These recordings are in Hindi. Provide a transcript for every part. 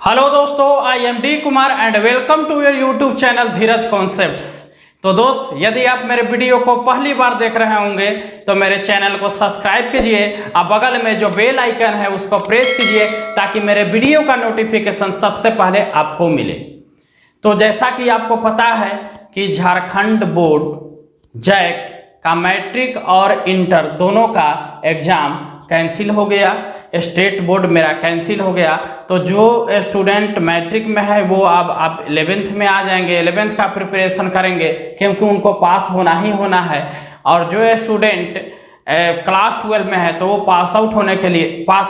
हेलो दोस्तों, I am D Kumar and welcome to your YouTube channel Dheeraj concepts. तो दोस्त, यदि आप मेरे वीडियो को पहली बार देख रहे होंगे तो मेरे चैनल को सब्सक्राइब कीजिए और बगल में जो बेल आइकन है उसको प्रेस कीजिए ताकि मेरे वीडियो का नोटिफिकेशन सबसे पहले आपको मिले। तो जैसा कि आपको पता है कि झारखंड बोर्ड जैक का मैट्रिक और इंटर दोनों का एग्ज़ाम कैंसिल हो गया। स्टेट बोर्ड मेरा कैंसिल हो गया। तो जो स्टूडेंट मैट्रिक में है वो अब 11th में आ जाएंगे, 11th का प्रिपरेशन करेंगे क्योंकि उनको पास होना ही होना है। और जो स्टूडेंट क्लास 12 में है तो वो पास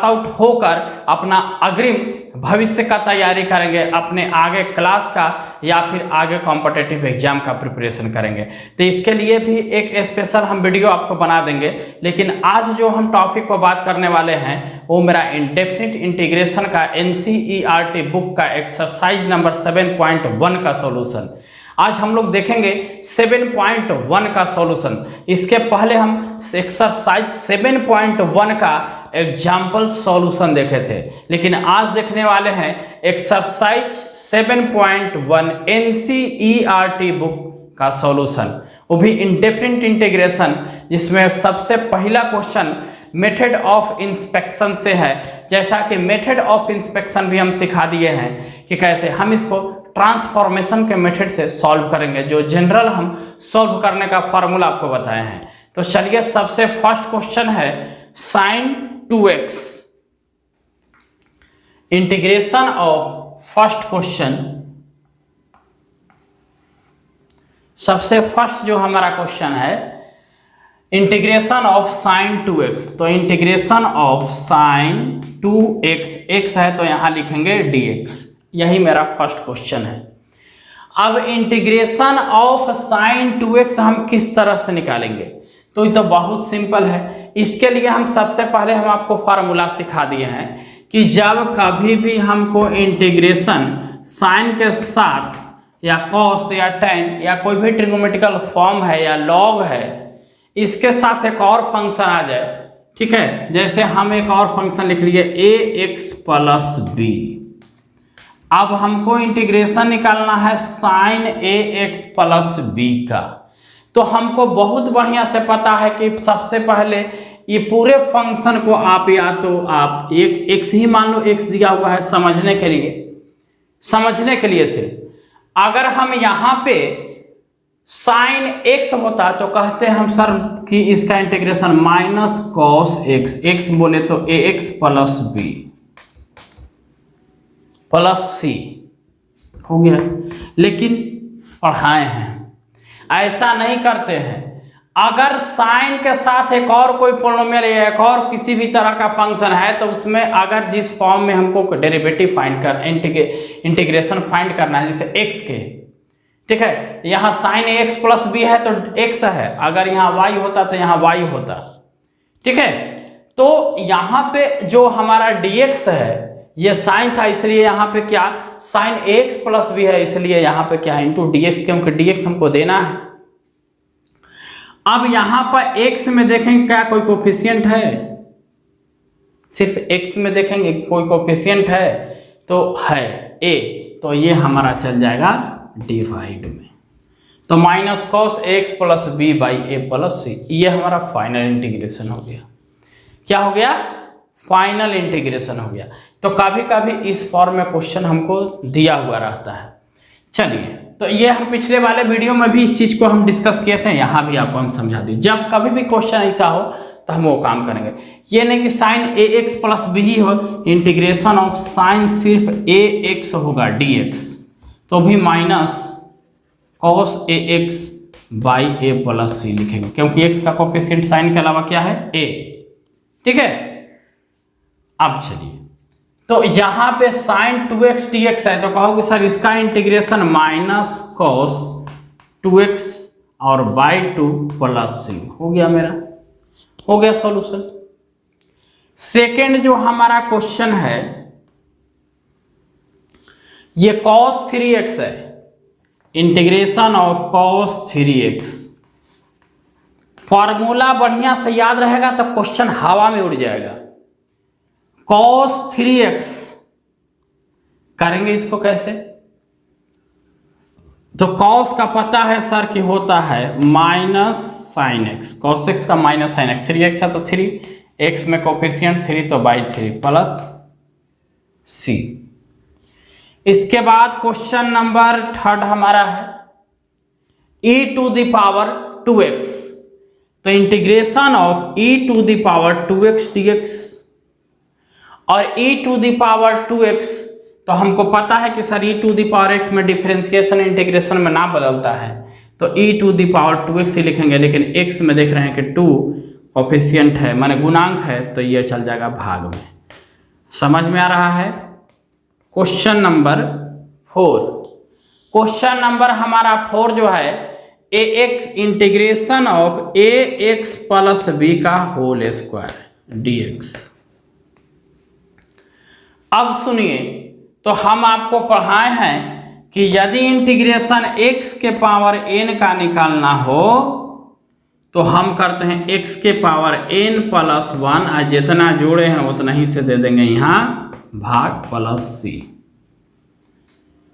आउट होकर अपना अग्रिम भविष्य का तैयारी करेंगे, अपने आगे क्लास का या फिर आगे कॉम्पिटिटिव एग्जाम का प्रिपरेशन करेंगे। तो इसके लिए भी एक स्पेशल हम वीडियो आपको बना देंगे। लेकिन आज जो हम टॉपिक पर बात करने वाले हैं वो मेरा इंडेफिनिट इंटीग्रेशन का NCERT बुक का एक्सरसाइज नंबर 7.1 का सॉल्यूशन। आज हम लोग देखेंगे 7.1 का सॉल्यूशन। इसके पहले हम एक्सरसाइज 7.1 का एग्जाम्पल सॉल्यूशन देखे थे, लेकिन आज देखने वाले हैं एक्सरसाइज 7.1 NCERT बुक का सॉल्यूशन, वो भी इंडेफिनिट इंटीग्रेशन, जिसमें सबसे पहला क्वेश्चन मेथड ऑफ इंस्पेक्शन से है। जैसा कि मेथड ऑफ इंस्पेक्शन भी हम सिखा दिए हैं कि कैसे हम इसको ट्रांसफॉर्मेशन के मेथड से सॉल्व करेंगे, जो जनरल हम सॉल्व करने का फॉर्मूला आपको बताए हैं। तो चलिए, सबसे फर्स्ट क्वेश्चन है sin 2x। Integration of first question, सबसे फर्स्ट जो हमारा क्वेश्चन है इंटीग्रेशन ऑफ sin 2x। तो integration of sin 2x, x है तो यहां लिखेंगे dx। यही मेरा फर्स्ट क्वेश्चन है। अब इंटीग्रेशन ऑफ sin 2x हम किस तरह से निकालेंगे? तो ये तो बहुत सिंपल है। इसके लिए हम सबसे पहले हम आपको फार्मूला सिखा दिए हैं कि जब कभी भी हमको इंटीग्रेशन साइन के साथ या कॉस या टेन या कोई भी ट्रिग्नोमेट्रिकल फॉर्म है या लॉग है, इसके साथ एक और फंक्शन आ जाए, ठीक है। जैसे हम एक और फंक्शन लिख लिए ax प्लस b। अब हमको इंटीग्रेशन निकालना है साइन ax प्लस b का। तो हमको बहुत बढ़िया से पता है कि सबसे पहले ये पूरे फंक्शन को आप या तो आप एक x ही मान लो, x दिया हुआ है समझने के लिए से अगर हम यहाँ पे साइन x होता तो कहते हैं हम सर कि इसका इंटीग्रेशन माइनस कॉस x बोले तो ax plus b plus c हो गया। लेकिन पढ़ाए हैं, ऐसा नहीं करते हैं। अगर साइन के साथ एक और कोई पॉलिनोमियल या एक और किसी भी तरह का फंक्शन है तो उसमें अगर जिस फॉर्म में हमको डेरिवेटिव इंटीग्रेशन फाइंड करना है, जैसे x के, ठीक है, यहाँ साइन ax प्लस b है तो x है, अगर यहाँ y होता तो यहाँ y होता, ठीक है। तो यहाँ पे जो हमारा dx है ये साइन था, इसलिए यहाँ पे क्या साइन ax प्लस b है, इसलिए यहाँ पे क्या है इंटू dx, क्योंकि dx हमको देना है। अब यहाँ पर x में देखेंगे क्या कोई कोफिशिएंट है, सिर्फ x में देखेंगे कोई कोफिशिएंट है तो है a, तो ये हमारा चल जाएगा डिवाइड में। तो minus cos x plus b by a plus c, ये हमारा फाइनल इंटीग्रेशन हो गया। क्या हो गया? फाइनल इंटीग्रेशन हो गया। तो कभी कभी इस फॉर्म में क्वेश्चन हमको दिया हुआ रहता है। चलिए, तो ये हम पिछले वाले वीडियो में भी इस चीज़ को हम डिस्कस किए थे, यहाँ भी आपको हम समझा दिए। जब कभी भी क्वेश्चन ऐसा हो तो हम वो काम करेंगे। ये नहीं कि साइन ax प्लस b ही हो, इंटीग्रेशन ऑफ साइन सिर्फ ax होगा dx, तो भी minus cos ax by a plus c लिखेंगे, क्योंकि x का कोफिशिएंट साइन के अलावा क्या है? a, ठीक है। अब चलिए, तो यहाँ पे साइन 2x dx है तो कहोगे सर इसका इंटीग्रेशन माइनस कॉस 2x और बाई 2 प्लस c हो गया। मेरा हो गया सॉल्यूशन। सेकेंड जो हमारा क्वेश्चन है ये cos 3x है, integration of cos 3x। Formula बढ़िया से याद रहेगा तो क्वेश्चन हवा में उड़ जाएगा। cos 3x करेंगे इसको कैसे? तो कॉस का पता है सर कि होता है minus sine x, cos x का माइनस साइन एक्स, 3x है तो 3, x में कोफिशिएंट 3 तो बाई 3 प्लस c। इसके बाद क्वेश्चन नंबर 3 हमारा है e to the power 2x, तो integration of e to the power 2x dx, और e to the power 2x तो हमको पता है कि sir e to the power x में डिफरेंशिएशन इंटीग्रेशन में ना बदलता है, तो e to the power 2x ही लिखेंगे, लेकिन x में देख रहे हैं कि 2 कोफिशिएंट है माने गुणांक है, तो ये चल जाएगा भाग में। समझ में आ रहा है? क्वेश्चन नंबर 4, क्वेश्चन नंबर हमारा 4 जो है ax integration of ax plus b का होल स्क्वायर dx। अब सुनिए, तो हम आपको पढ़ाए हैं कि यदि इंटीग्रेशन x के पावर n का निकालना हो तो हम करते हैं x के पावर n प्लस 1, और जितना जोड़े हैं उतना ही से दे देंगे यहाँ भाग प्लस c।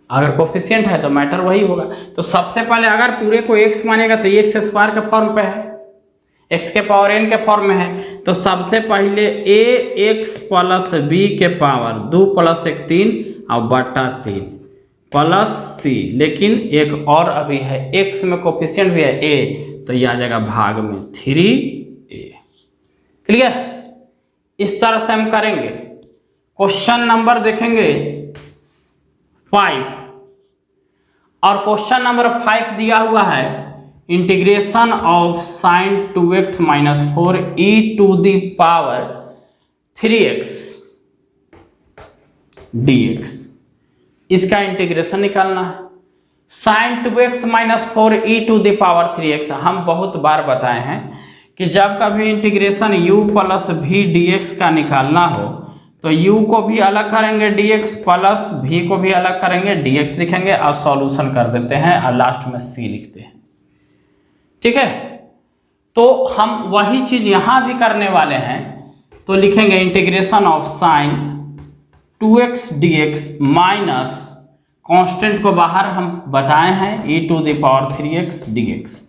अगर कोफिशिएंट है तो मैटर वही होगा। तो सबसे पहले अगर पूरे को x मानेगा तो x स्क्वायर के फॉर्म पे है, x के पावर n के फॉर्म में है, तो सबसे पहले ax प्लस b के पावर 2 प्लस 1 3 और बटा 3 प्लस c, लेकिन एक और अभी है x में कोफिशिएंट भी है a, तो यह आ जाएगा भाग में 3a। क्लियर? इस तरह से हम करेंगे। क्वेश्चन नंबर देखेंगे 5, और क्वेश्चन नंबर 5 दिया हुआ है integration of sine 2x minus 4 e to the power 3x dx, इसका इंटीग्रेशन निकालना है। Sine 2x minus 4 e to the power 3x, हम बहुत बार बताए हैं कि जब कभी integration u plus v dx का निकालना हो तो u को भी अलग करेंगे dx प्लस v को भी अलग करेंगे dx लिखेंगे और सॉल्यूशन कर देते हैं और लास्ट में c लिखते हैं। ठीक है, तो हम वही चीज यहां भी करने वाले हैं, तो लिखेंगे integration of sine 2x dx minus constant को बाहर हम बताए हैं e to the power 3x dx।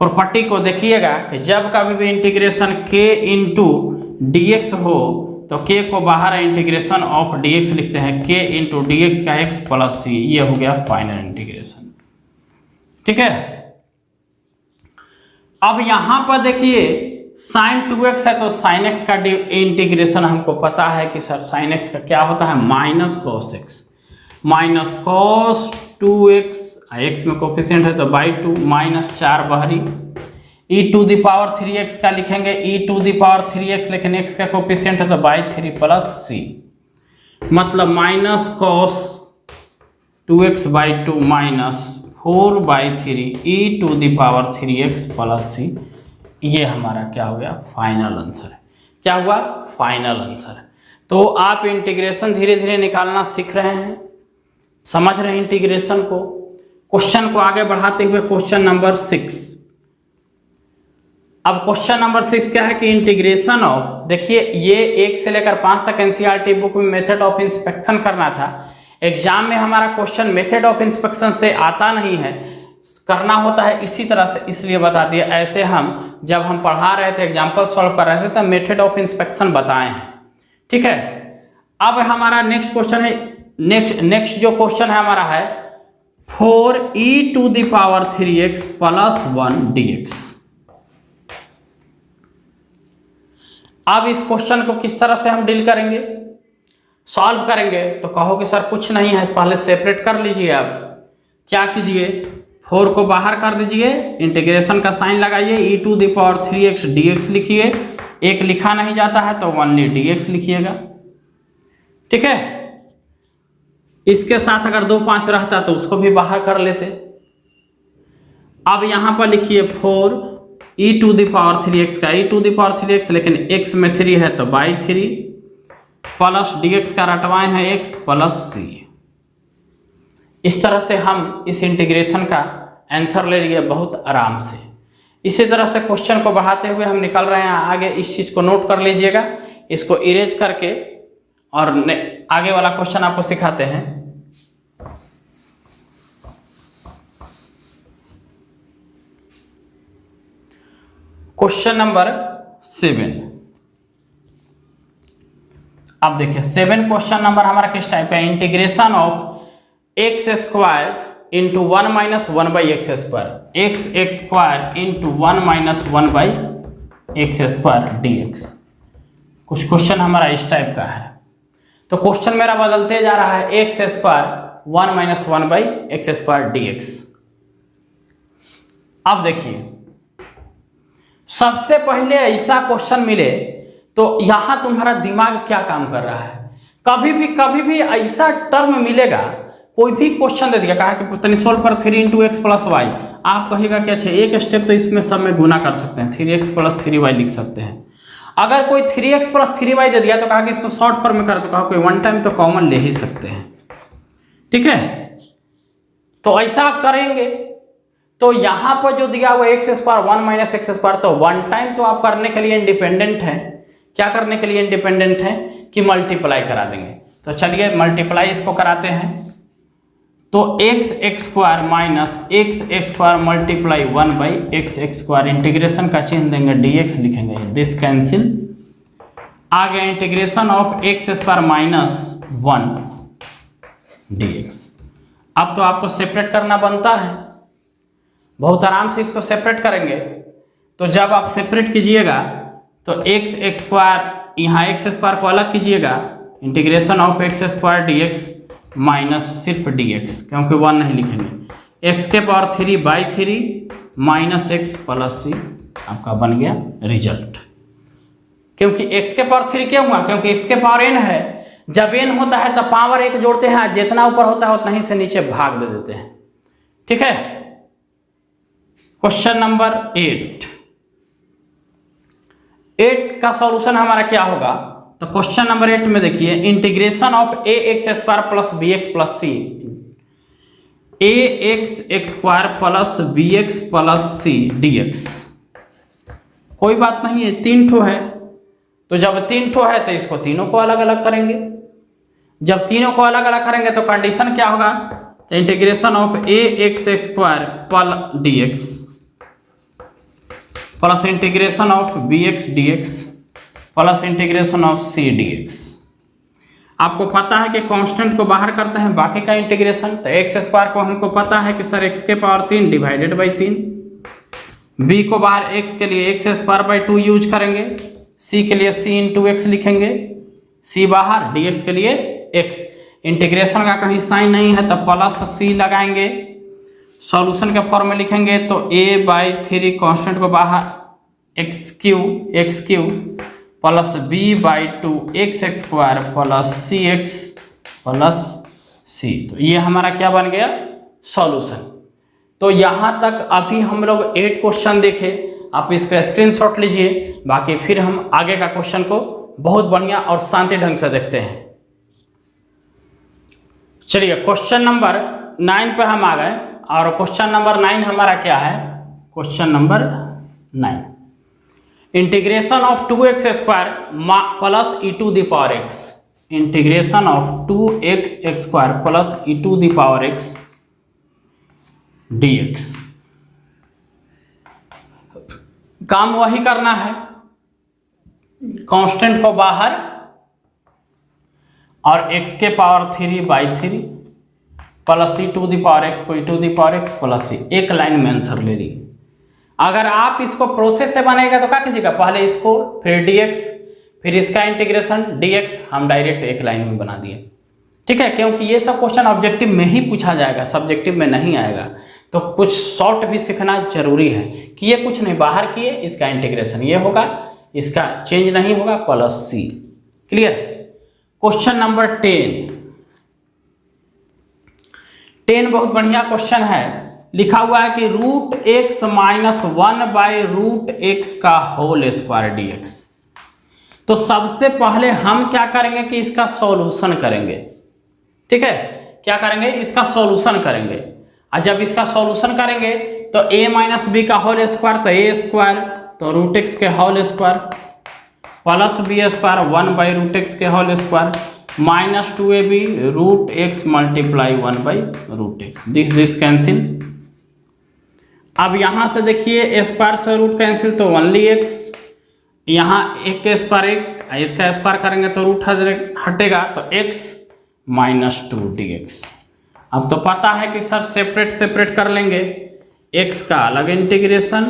Property को देखिएगा कि जब कभी भी इंटीग्रेशन k इंटू dx हो तो k को बाहर इंटीग्रेशन ऑफ dx लिखते हैं, k इंटू dx का x प्लस c, ये हो गया फाइनल इंटीग्रेशन। ठीक है, अब यहां पर देखिए साइन 2x है तो साइन x का इंटीग्रेशन हमको पता है कि सर साइन x का क्या होता है minus cos x, minus cos 2x, x में कोफिशिएंट है तो बाई 2 माइनस 4 बहरी, e to the power 3x का लिखेंगे e to the power 3x, लेकिन x का कोफिशिएंट है तो बाई 3 प्लस c, मतलब minus cos 2x by 2 minus 4 by 3 e to the power 3x plus c। ये हमारा क्या हो गया फाइनल आंसर है। क्या हुआ? Final answer. तो आप इंटीग्रेशन धीरे धीरे निकालना सीख रहे हैं, समझ रहे हैं इंटीग्रेशन को। क्वेश्चन को आगे बढ़ाते हुए क्वेश्चन नंबर 6। अब क्वेश्चन नंबर 6 क्या है कि इंटीग्रेशन ऑफ, देखिए ये 1 से लेकर 5 तक एनसीईआरटी बुक में मेथड ऑफ इंस्पेक्शन करना था। एग्जाम में हमारा क्वेश्चन मेथड ऑफ इंस्पेक्शन से आता नहीं है, करना होता है इसी तरह से, इसलिए बता दिया। ऐसे हम जब हम पढ़ा रहे थे, एग्जाम्पल सॉल्व कर रहे थे, तब मेथड ऑफ इंस्पेक्शन बताए हैं। ठीक है, अब हमारा नेक्स्ट क्वेश्चन है, नेक्स्ट जो क्वेश्चन है हमारा है 4e to the power 3x plus 1 dx। अब इस क्वेश्चन को किस तरह से हम डील करेंगे, सॉल्व करेंगे, तो कहो कि सर कुछ नहीं है, पहले सेपरेट कर लीजिए। आप क्या कीजिए, 4 को बाहर कर दीजिए, इंटीग्रेशन का साइन लगाइए, e to the power 3x dx लिखिए। एक लिखा नहीं जाता है तो ओनली dx लिखिएगा। ठीक है, इसके साथ अगर 2 5 रहता तो उसको भी बाहर कर लेते। अब यहां पर लिखिए 4 e to the power 3x का e to the power 3x, लेकिन x में 3 है तो बाई 3 प्लस dx का रटवाएं हैं x प्लस c। इस तरह से हम इस इंटीग्रेशन का आंसर ले लिए बहुत आराम से। इसी तरह से क्वेश्चन को बढ़ाते हुए हम निकल रहे हैं आगे। इस चीज़ को नोट कर लीजिएगा, इसको इरेज करके और आगे वाला क्वेश्चन आपको सिखाते हैं। Question number 7। अब देखिए 7 क्वेश्चन नंबर हमारा किस टाइप है, integration of X square into 1 minus 1 by x square, x square into 1 minus 1 by x square D x. कुछ क्वेश्चन हमारा इस टाइप का है। तो क्वेश्चन मेरा बदलते जा रहा है, x square 1 minus 1 by x square D x. अब देखिए सबसे पहले ऐसा क्वेश्चन मिले तो यहां तुम्हारा दिमाग क्या काम कर रहा है। कभी भी ऐसा टर्म मिलेगा, कोई भी क्वेश्चन दे दिया, कहा कि तनी सोल्व कर 3 इंटू एक्स प्लस वाई, आप कहेगा कि अच्छा एक स्टेप तो इसमें सब में गुना कर सकते हैं, 3x प्लस 3y लिख सकते हैं। अगर कोई 3x प्लस 3y दे दिया तो कहा कि इसको शॉर्ट फॉर्म में कर, तो कहा कोई वन टाइम तो कॉमन ले ही सकते हैं। ठीक है, तो ऐसा आप करेंगे तो यहां पर जो दिया हुआ x square 1 minus x square, तो वन टाइम तो आप करने के लिए इंडिपेंडेंट है। क्या करने के लिए इंडिपेंडेंट है कि मल्टीप्लाई करा देंगे। तो चलिए मल्टीप्लाई इसको कराते हैं। तो X square minus x square multiply 1 by x square, integration का चिन्ह देंगे, dx लिखेंगे, दिस कैंसिल। आ गया integration of X square minus 1 dx। अब तो आपको सेपरेट करना बनता है, बहुत आराम से इसको सेपरेट करेंगे। तो जब आप सेपरेट कीजिएगा तो एक्स स्क्वायर, यहाँ एक्स स्क्वायर को अलग कीजिएगा, integration of X square D X minus सिर्फ डी एक्स, क्योंकि 1 नहीं लिखेंगे, एक्स के power 3 by 3 minus X plus C, आपका बन गया रिजल्ट। क्योंकि एक्स के पावर 3 क्यों हुआ, क्योंकि एक्स के पावर n है। जब n होता है तो पावर 1 जोड़ते हैं, जितना ऊपर होता है उतना ही से नीचे भाग दे देते हैं। ठीक है, क्वेश्चन नंबर 8 का सॉल्यूशन हमारा क्या होगा। तो क्वेश्चन नंबर 8 में देखिए, integration of a x square plus b x plus c, a x square plus b x plus c d x. कोई बात नहीं है, 3 ठो है, तो जब 3 ठो है तो इसको तीनों को अलग अलग करेंगे। जब तीनों को अलग अलग करेंगे तो कंडीशन क्या होगा, तो integration of a x square plus d x plus integration of b x d x plus integration of c d x. आपको पता है कि कांस्टेंट को बाहर करते हैं, बाकी का इंटीग्रेशन। तो एक्स स्क्वायर को हमको पता है कि सर एक्स के पावर 3 डिवाइडेड बाई 3, बी को बाहर एक्स के लिए एक्स स्क्वायर बाई 2 यूज करेंगे, सी के लिए सी इंटू एक्स लिखेंगे, सी बाहर, डी एक्स के लिए एक्स। इंटीग्रेशन का कहीं साइन नहीं है तो प्लस सी लगाएंगे, सॉल्यूशन के फॉर्म में लिखेंगे तो a बाई 3 कॉन्स्टेंट को बाहर X Q plus B by 2 X square plus C X plus C. तो ये हमारा क्या बन गया, सॉल्यूशन। तो यहाँ तक अभी हम लोग 8 क्वेश्चन देखे, आप इसका स्क्रीनशॉट लीजिए, बाकी फिर हम आगे का क्वेश्चन को बहुत बढ़िया और शांति ढंग से देखते हैं। चलिए क्वेश्चन नंबर 9 पे हम आ गए, और क्वेश्चन नंबर 9 हमारा क्या है, question number 9, integration of 2x square plus E to the power x, integration of 2x square plus E to the power x dx। काम वही करना है, कांस्टेंट को बाहर और x के power 3 by 3 plus E to the power X को E to the power X plus C. एक लाइन में आंसर ले ली। अगर आप इसको प्रोसेस से बनाएगा तो क्या कीजिएगा, पहले इसको फिर dx फिर इसका इंटीग्रेशन dx, हम डायरेक्ट एक लाइन में बना दिए। ठीक है, क्योंकि ये सब क्वेश्चन ऑब्जेक्टिव में ही पूछा जाएगा, सब्जेक्टिव में नहीं आएगा। तो कुछ शॉर्ट भी सीखना जरूरी है कि ये कुछ नहीं, बाहर किए इसका इंटीग्रेशन ये होगा, इसका चेंज नहीं होगा, plus c. Clear. Question number 10 बहुत बढ़िया क्वेश्चन है। लिखा हुआ है कि root x minus 1 by root x का होल स्क्वायर डी एक्स। तो सबसे पहले हम क्या करेंगे कि इसका सॉल्यूशन करेंगे। ठीक है, क्या करेंगे, इसका सॉल्यूशन करेंगे। और जब इसका सॉल्यूशन करेंगे तो a माइनस बी का होल स्क्वायर, तो a स्क्वायर, तो रूट एक्स के whole square plus B square 1 by root x के whole square minus 2ab root X multiply 1 by root X, this cancel. अब यहाँ से देखिए स्क्वायर से रूट कैंसिल तो ओनली एक्स, यहाँ एक के स्क्वायर एक, इसका स्क्वायर करेंगे तो रूट हटेगा तो x माइनस 2 dx। अब तो पता है कि सर सेपरेट सेपरेट कर लेंगे, x का अलग integration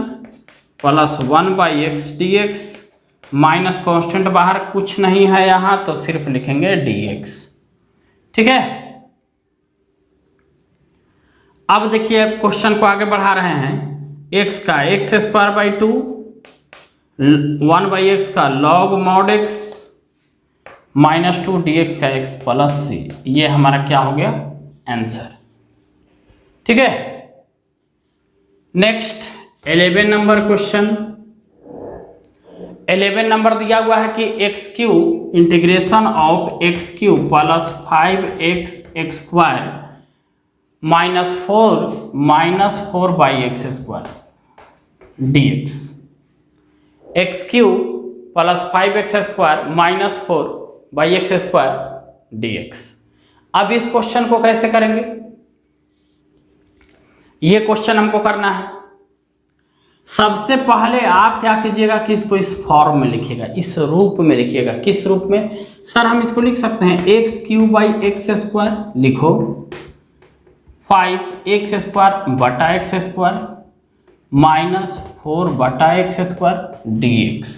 plus 1/x dx minus constant बाहर कुछ नहीं है यहाँ तो सिर्फ लिखेंगे dx। ठीक है, अब देखिए क्वेश्चन को आगे बढ़ा रहे हैं, x का x² 2 1/x का log mod x minus 2 dx का x प्लस c, ये हमारा क्या हो गया आंसर। ठीक है, नेक्स्ट 11 नंबर क्वेश्चन। 11 नंबर दिया हुआ है कि x³ integration of x³ plus 5x² -4/x² dx, x³ plus 5x² -4/x² dx। अब इस क्वेश्चन को कैसे करेंगे, ये क्वेश्चन हमको करना है। सबसे पहले आप क्या कीजिएगा कि इसको इस फॉर्म में लिखिएगा, इस रूप में लिखिएगा। किस रूप में सर, हम इसको लिख सकते हैं x³ लिखो 5x² बटा x² -4/x² dx।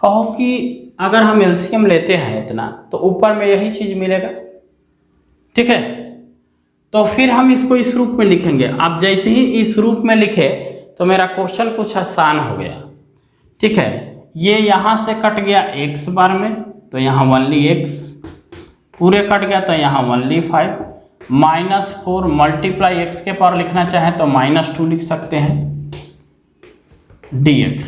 कहो कि अगर हम एलसीएम लेते हैं इतना तो ऊपर में यही चीज मिलेगा। ठीक है, तो फिर हम इसको इस रूप में लिखेंगे। अब जैसे ही इस रूप में लिखे तो मेरा क्वेश्चन कुछ आसान हो गया। ठीक है, ये यहाँ से कट गया x बार में तो यहाँ ओनली x, पूरे कट गया तो यहाँ ओनली 5, -4 मल्टीप्लाई x के पावर लिखना चाहें तो -2 लिख सकते हैं dx।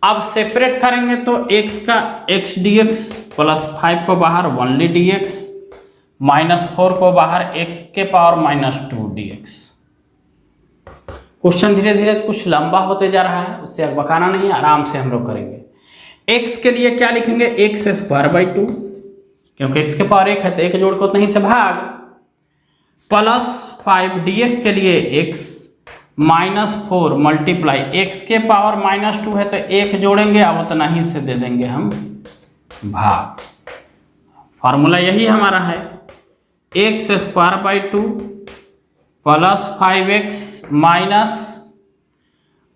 अब सेपरेट करेंगे तो x का x dx प्लस 5 को बाहर ओनली dx, -4 को बाहर x के पावर -2 dx। क्वेश्चन धीरे धीरे कुछ लंबा होते जा रहा है, उससे बकाना नहीं, आराम से हम लोग करेंगे। x के लिए क्या लिखेंगे x² 2, क्योंकि x के पावर 1 है तो एक जोड़ को नहीं से भाग, प्लस 5 dx के लिए x -4 मल्टीप्लाई x के पावर -2 है तो एक जोड़ेंगे, अब उतना ही से दे देंगे हम भाग। फार्मूला यही हमारा है, x² 2 प्लस 5x माइनस,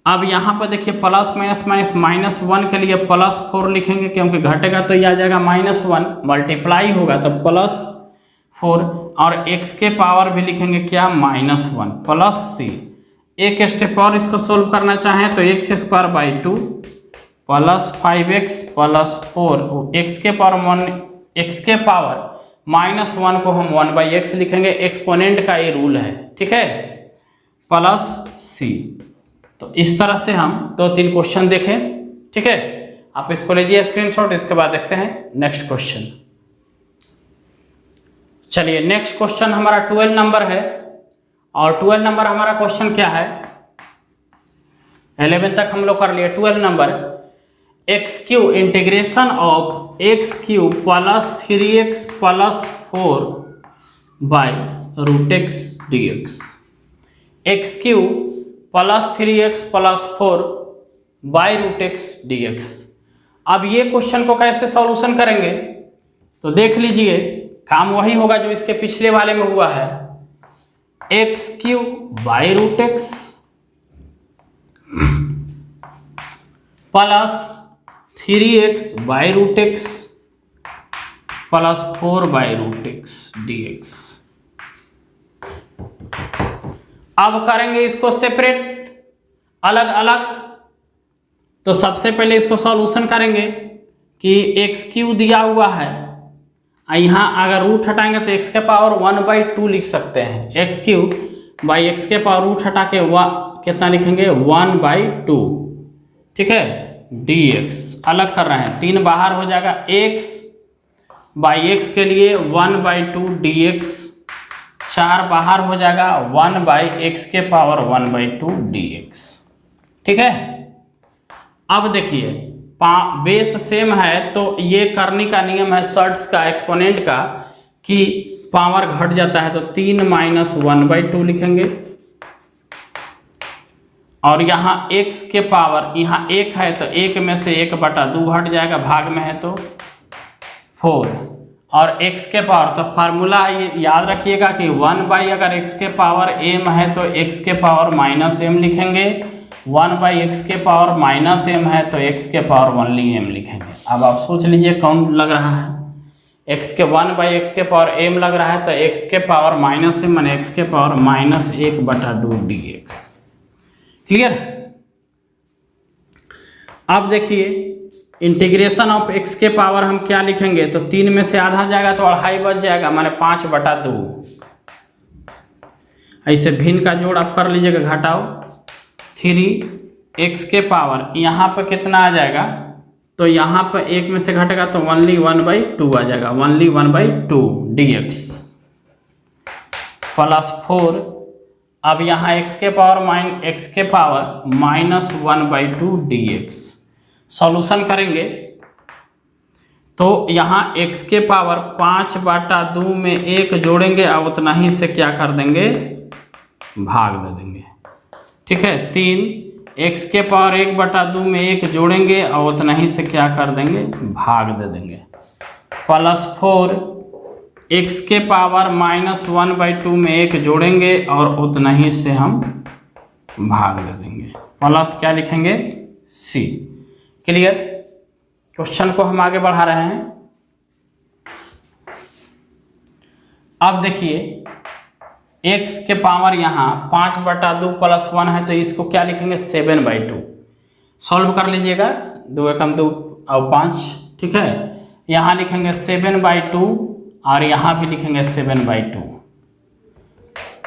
अब यहाँ पर देखिए प्लस माइनस माइनस -1 के लिए +4 लिखेंगे, क्योंकि घटेगा तो यह आ जाएगा -1, मल्टीप्लाई होगा तो +4, और x के पावर भी लिखेंगे क्या -1 प्लस c। एक स्टेप और इसको सोल्व करना चाहें तो x² 2 plus 5x plus 4, x के पावर -1 को हम 1/x लिखेंगे, एक्सपोनेंट का ये रूल है। ठीक है, प्लस c। तो इस तरह से हम 2-3 क्वेश्चन देखें। ठीक है, आप इसको लीजिए स्क्रीनशॉट, इसके बाद देखते हैं नेक्स्ट क्वेश्चन। चलिए नेक्स्ट क्वेश्चन हमारा 12 नंबर है, और 12 नंबर हमारा क्वेश्चन क्या है, 11 तक हम लोग कर लिए। 12 number x³ integration of x³ plus 3x plus 4/√x dx, x³ plus 3x plus 4/√x dx। अब ये क्वेश्चन को कैसे सॉल्यूशन करेंगे तो देख लीजिए, काम वही होगा जो इसके पिछले वाले में हुआ है, x³ plus 3x/√x plus 4/√x dx। अब करेंगे इसको सेपरेट, अलग अलग। तो सबसे पहले इसको सॉल्यूशन करेंगे कि x³ दिया हुआ है, यहाँ अगर रूट हटाएंगे तो x के पावर 1/2 लिख सकते हैं। x³ x के पावर रूट हटा के कितना लिखेंगे 1/2। ठीक है, dx अलग कर रहे हैं, 3 बाहर हो जाएगा, x/x के लिए 1/2 dx, 4 बाहर हो जाएगा, 1/x के पावर 1/2 dx। ठीक है, अब देखिए बेस सेम है तो ये करने का नियम है शॉर्ट्स का, एक्सपोनेंट का, कि पावर घट जाता है तो 3 - 1/2 लिखेंगे, और यहाँ x के पावर, यहाँ 1 है तो 1 में से 1/2 हट जाएगा, भाग में है तो 4, और x के पावर, तो फार्मूला याद रखिएगा कि 1/, अगर x के पावर m है तो x के पावर -m लिखेंगे, 1/x के पावर -m है तो x के पावर ओनली m लिखेंगे। अब आप सोच लीजिए कौन लग रहा है, x के 1/x के पावर m लग रहा है तो x के पावर -m माने x के पावर -1/2 dx। क्लियर। अब देखिए इंटीग्रेशन ऑफ x के पावर हम क्या लिखेंगे, तो 3 में से आधा जाएगा तो 2.5 बच जाएगा, माने 5/2। ऐसे भिन्न का जोड़ आप कर लीजिएगा, घटाओ 3x के पावर, यहाँ पर कितना आ जाएगा, तो यहाँ पर 1 में से घटेगा तो ओनली 1/2 आ जाएगा, ओनली 1/2 dx प्लस 4। अब यहाँ x के पावर -1/2 dx सॉल्यूशन करेंगे तो यहाँ x के पावर 5/2 में 1 जोड़ेंगे और उतना ही से क्या कर देंगे, भाग दे देंगे। ठीक है, 3 x के पावर 1/2 में 1 जोड़ेंगे और उतना ही से क्या कर देंगे, भाग दे देंगे, प्लस 4 x के पावर -1/2 में 1 जोड़ेंगे और उतना ही से हम भाग दे देंगे, प्लस क्या लिखेंगे, c। क्लियर। क्वेश्चन को हम आगे बढ़ा रहे हैं। अब देखिए x के पावर यहाँ 5/2 + 1 है तो इसको क्या लिखेंगे, 7/2। सॉल्व कर लीजिएगा, 2 एकम 2 और 5। ठीक है, यहाँ लिखेंगे 7/2 और यहाँ भी लिखेंगे 7/2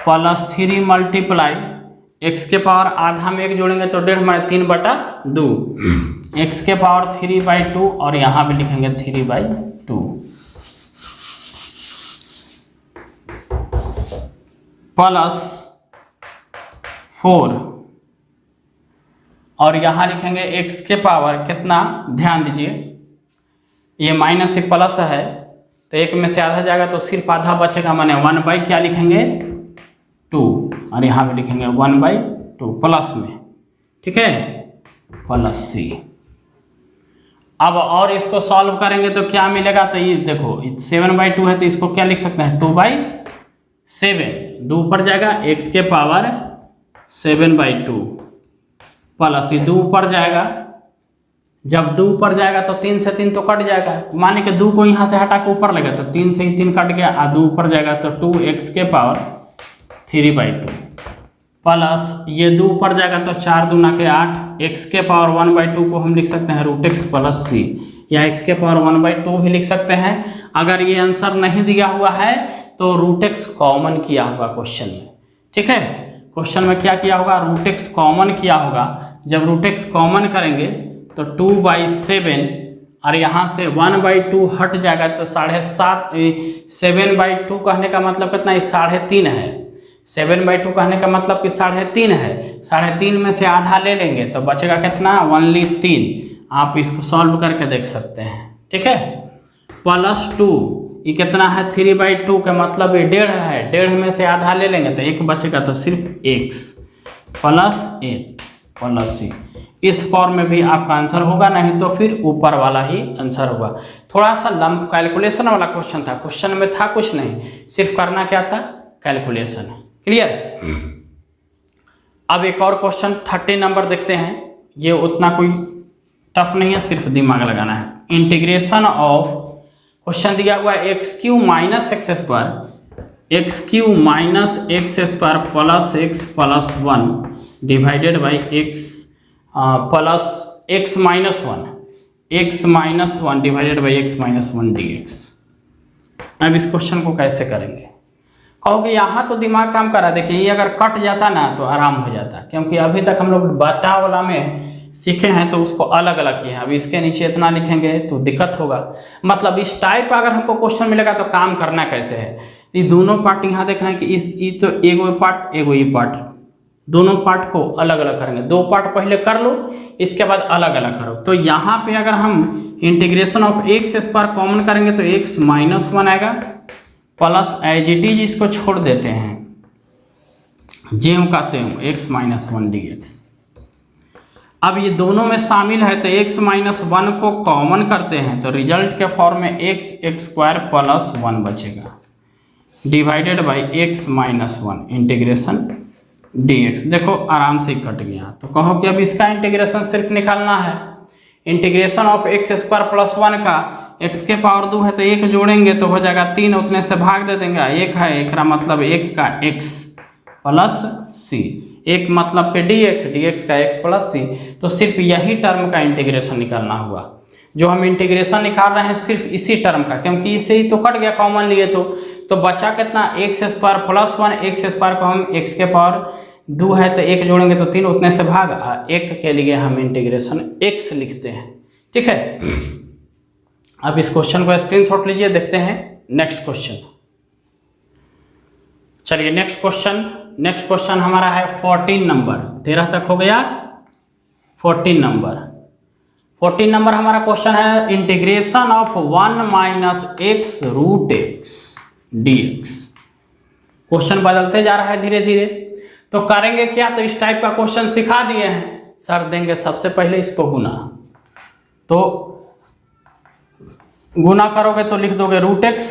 प्लस 3 मल्टीप्लाई x के पावर आधा में 1 जोड़ेंगे तो 1.5 माने 3/2, x के पावर 3/2 और यहाँ भी लिखेंगे 3/2 प्लस 4 और यहाँ लिखेंगे x के पावर कितना, ध्यान दीजिए ये माइनस से प्लस है तो 1 में से आधा जाएगा तो सिर्फ आधा बचेगा, माने 1/, क्या लिखेंगे 2 और यहाँ भी लिखेंगे 1/2 प्लस में। ठीक है, प्लस c। अब और इसको सॉल्व करेंगे तो क्या मिलेगा, तो ये देखो 7/2 है तो इसको क्या लिख सकते हैं, 2/7, 2 ऊपर जाएगा, x के पावर 7/2 प्लस ये 2 ऊपर जाएगा, जब 2 ऊपर जाएगा तो 3 से 3 तो कट जाएगा, माने कि 2 को यहाँ से हटा के ऊपर लगा तो 3 से 3 कट गया और 2 ऊपर जाएगा तो 2x के पावर 3/2 प्लस ये 2 ऊपर जाएगा तो 4 दूना के 8, x के पावर 1/2 को हम लिख सकते हैं √x प्लस c, या x के पावर 1/2 भी लिख सकते हैं। अगर ये आंसर नहीं दिया हुआ है तो √x कॉमन किया होगा क्वेश्चन में। ठीक है, क्वेश्चन में क्या किया होगा, √x कॉमन किया होगा। जब √x कॉमन करेंगे तो 2/7 और यहाँ से 1/2 हट जाएगा तो 7.5, 7/2 कहने का मतलब कितना है, 3.5 है। 7/2 कहने का मतलब कि 3.5 है, 3.5 में से आधा ले लेंगे तो बचेगा कितना, ओनली 3। आप इसको सॉल्व करके देख सकते हैं। ठीक है, प्लस 2 ये कितना है, 3/2 का मतलब ये 1.5 है, 1.5 में से आधा ले लेंगे तो 1 बचेगा तो सिर्फ x प्लस 8 प्लस c। इस फॉर्म में भी आपका आंसर होगा, नहीं तो फिर ऊपर वाला ही आंसर होगा। थोड़ा सा लंब कैलकुलेशन वाला क्वेश्चन था, क्वेश्चन में था कुछ नहीं, सिर्फ करना क्या था, कैलकुलेशन। क्लियर। अब एक और क्वेश्चन 30 नंबर देखते हैं, ये उतना कोई टफ नहीं है, सिर्फ दिमाग लगाना है। इंटीग्रेशन ऑफ, क्वेश्चन दिया हुआ है x³ - x² plus x plus 1 divided by x plus x minus 1 divided by x minus 1 dx। अब इस क्वेश्चन को कैसे करेंगे, कहोगे यहाँ तो दिमाग काम कर रहा है। देखिए ये अगर कट जाता ना तो आराम हो जाता, क्योंकि अभी तक हम लोग बटा वाला में सीखे हैं तो उसको अलग अलग किए हैं। अभी इसके नीचे इतना लिखेंगे तो दिक्कत होगा। मतलब इस टाइप का अगर हमको क्वेश्चन मिलेगा तो काम करना कैसे है, ये दोनों पार्ट यहाँ देखना है कि ये तो एगो पार्ट एगो ये पार्ट, दोनों पार्ट को अलग अलग करेंगे। 2 पार्ट पहले कर लो, इसके बाद अलग अलग करो। तो यहाँ पे अगर हम इंटीग्रेशन ऑफ x² कॉमन करेंगे तो x माइनस 1 आएगा, प्लस एज इट इज इसको छोड़ देते हैं, ज्यों का त्यों x माइनस 1 dx। अब ये दोनों में शामिल है तो x माइनस वन को कॉमन करते हैं तो रिजल्ट के फॉर्म में एक्स स्क्वायर प्लस वन बचेगा divided by x minus one integration dx। देखो आराम से ही कट गया। तो कहो कि अब इसका इंटीग्रेशन सिर्फ निकालना है। Integration of X square plus one का x के पावर 2 है तो एक जोड़ेंगे तो हो जाएगा 3, उतने से भाग दे देंगे। एक है एक का मतलब एक का x प्लस सी, एक मतलब के dx का x प्लस सी। तो सिर्फ यही टर्म का इंटीग्रेशन निकालना हुआ। जो हम इंटीग्रेशन निकाल रहे हैं सिर्फ इसी टर्म का, क्योंकि इसे ही तो कट गया कॉमन लिए तो बचा कितना x square plus one. X square को हम x के पावर 2 है तो एक जोड़ेंगे तो 3, उतने से भाग। एक के लिए हम इंटीग्रेशन x लिखते हैं। ठीक है, अब इस क्वेश्चन को स्क्रीनशॉट लीजिए, देखते हैं नेक्स्ट क्वेश्चन। चलिए नेक्स्ट क्वेश्चन हमारा है 14 नंबर। 13 तक हो गया। 14 नंबर हमारा क्वेश्चन है integration of 1 minus x root x dx। Question बदलते जा रहा है धीरे धीरे। तो करेंगे क्या, तो इस टाइप का क्वेश्चन सिखा दिए हैं सर। देंगे सबसे पहले इसको गुना, तो गुना करोगे तो लिख दोगे root x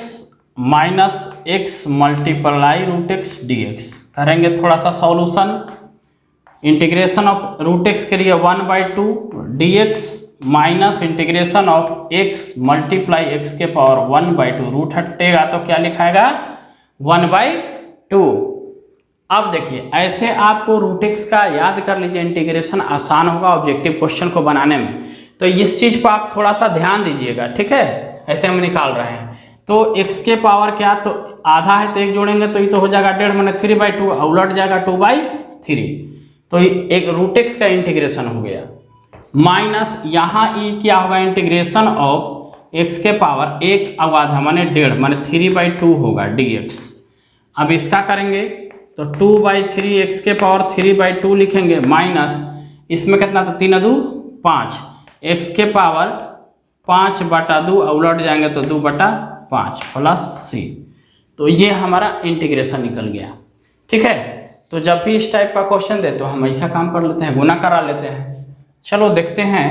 minus x multiply root x dx। करेंगे थोड़ा सा solution. Integration of root x के लिए 1/2 dx minus integration of x multiply x के पावर 1/2। रूट हटेगा तो क्या लिखाएगा 1/2। अब देखिए ऐसे आपको रूट एक्स का याद कर लीजिए, इंटीग्रेशन आसान होगा ऑब्जेक्टिव क्वेश्चन को बनाने में। तो इस चीज़ पर आप थोड़ा सा ध्यान दीजिएगा। ठीक है, ऐसे हम निकाल रहे हैं तो x के पावर क्या, तो आधा है तो एक जोड़ेंगे तो ये तो हो जाएगा 1.5 मैंने 3/2, उलट जाएगा 2/3। तो एक रूट एक्स का इंटीग्रेशन हो गया माइनस यहाँ ई क्या होगा इंटीग्रेशन ऑफ x के पावर 1 अब आधा माने 1.5 माने 3/2 होगा dx। अब इसका करेंगे तो 2/3 x के पावर 3/2 लिखेंगे माइनस इसमें कितना था 3 2 5 x के पावर 5/2 उलट जाएंगे तो 2/5 प्लस सी। तो ये हमारा इंटीग्रेशन निकल गया। ठीक है, तो जब भी इस टाइप का क्वेश्चन दे तो हम ऐसा काम कर लेते हैं, गुना करा लेते हैं। चलो देखते हैं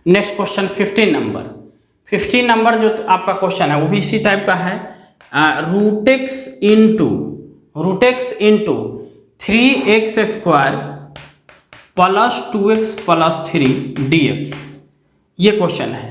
नेक्स्ट क्वेश्चन 15 नंबर जो आपका क्वेश्चन है वो भी इसी टाइप का है। Root x into 3x square plus 2x plus 3 dx। ये क्वेश्चन है।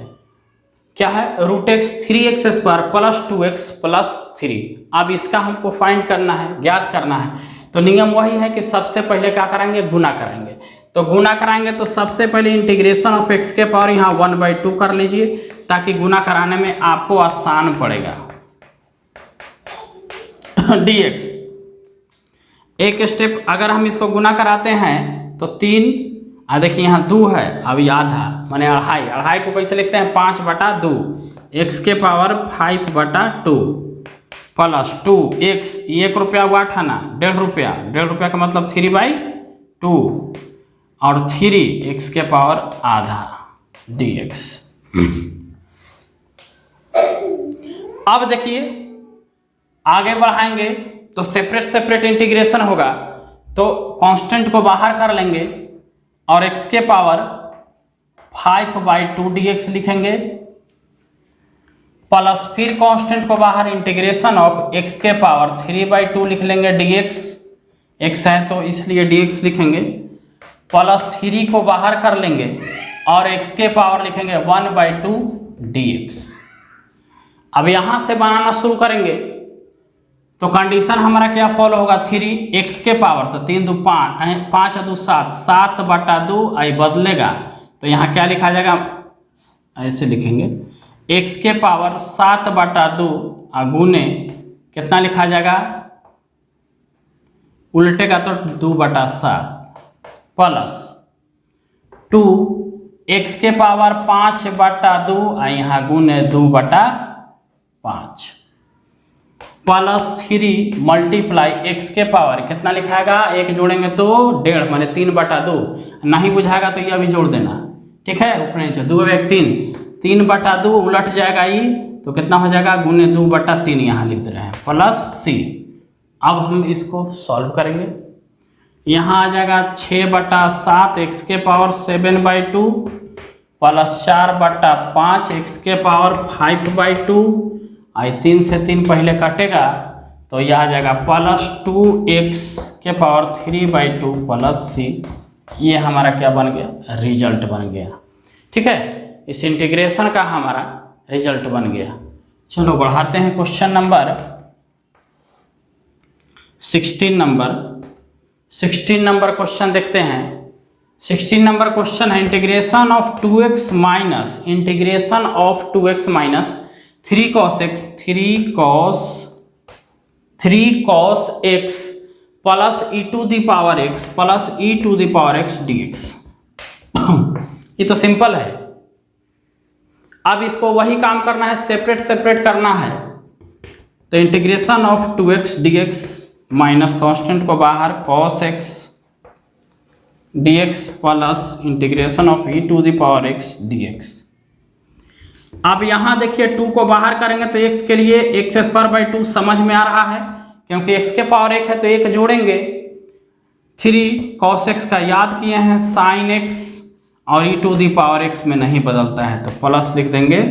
क्या है, root x 3x square plus 2x plus 3। अब इसका हमको फाइंड करना है, ज्ञात करना है। तो नियम वही है कि सबसे पहले क्या करेंगे, गुना करेंगे। तो गुना कराएंगे तो सबसे पहले इंटीग्रेशन ऑफ x के पावर यहाँ 1/2 कर लीजिए ताकि गुना कराने में आपको आसान पड़ेगा dx। एक स्टेप अगर हम इसको गुना कराते हैं तो 3, देखिए यहाँ 2 है, अभी आधा माने अढ़ाई को कैसे लिखते हैं 5/2 x के पावर 5/2 प्लस 2x 1 रुपया हुआ था ना, 1.5 रुपया का मतलब 3/2 और 3x के पावर आधा dx। अब देखिए आगे बढ़ाएंगे तो सेपरेट इंटीग्रेशन होगा तो कांस्टेंट को बाहर कर लेंगे और x के पावर 5/2 dx लिखेंगे प्लस फिर कांस्टेंट को बाहर इंटीग्रेशन ऑफ x के पावर 3/2 लिख लेंगे dx। x है तो इसलिए dx लिखेंगे प्लस 3 को बाहर कर लेंगे और x के पावर लिखेंगे 1/2 dx। अब यहाँ से बनाना शुरू करेंगे तो कंडीशन हमारा क्या फॉलो होगा, 3x के पावर तो 3 2 5 5 2 7 7/2 आई बदलेगा तो यहाँ क्या लिखा जाएगा, ऐसे लिखेंगे x के पावर 7/2 गुने कितना लिखा जाएगा, उल्टेगा तो 2/7 प्लस 2x के पावर 5/2 यहाँ गुने 2/5 प्लस 3 मल्टीप्लाई x के पावर कितना लिखाएगा, एक जोड़ेंगे तो 1.5 माने 3/2, नहीं बुझाएगा तो ये अभी जोड़ देना। ठीक है, ऊपर नीचे 2/3 उलट जाएगा ये तो कितना हो जाएगा गुने 2/3 यहाँ लिख दे रहे हैं प्लस c। अब हम इसको सॉल्व करेंगे यहाँ आ जाएगा 6/7 एक्स के पावर 7/2 प्लस 4/5 एक्स के पावर 5/2। आई 3 से 3 पहले कटेगा तो यह आ जाएगा प्लस 2x के पावर 3/2 प्लस c। ये हमारा क्या बन गया, रिजल्ट बन गया। ठीक है, इस इंटीग्रेशन का हमारा रिजल्ट बन गया। चलो बढ़ाते हैं क्वेश्चन नंबर 16 नंबर क्वेश्चन देखते हैं। 16 नंबर क्वेश्चन है integration of 2x minus 3 cos x plus e to the power x plus e to the power x dx। ये तो सिंपल है। अब इसको वही काम करना है, सेपरेट करना है। तो integration of 2x dx minus constant को बाहर cos x dx plus integration of e to the power x dx। अब यहाँ देखिए 2 को बाहर करेंगे तो x के लिए x² 2 समझ में आ रहा है, क्योंकि x के पावर 1 है तो 1 जोड़ेंगे। 3 cos x का याद किए हैं, sin x और e to the power x में नहीं बदलता है तो प्लस लिख देंगे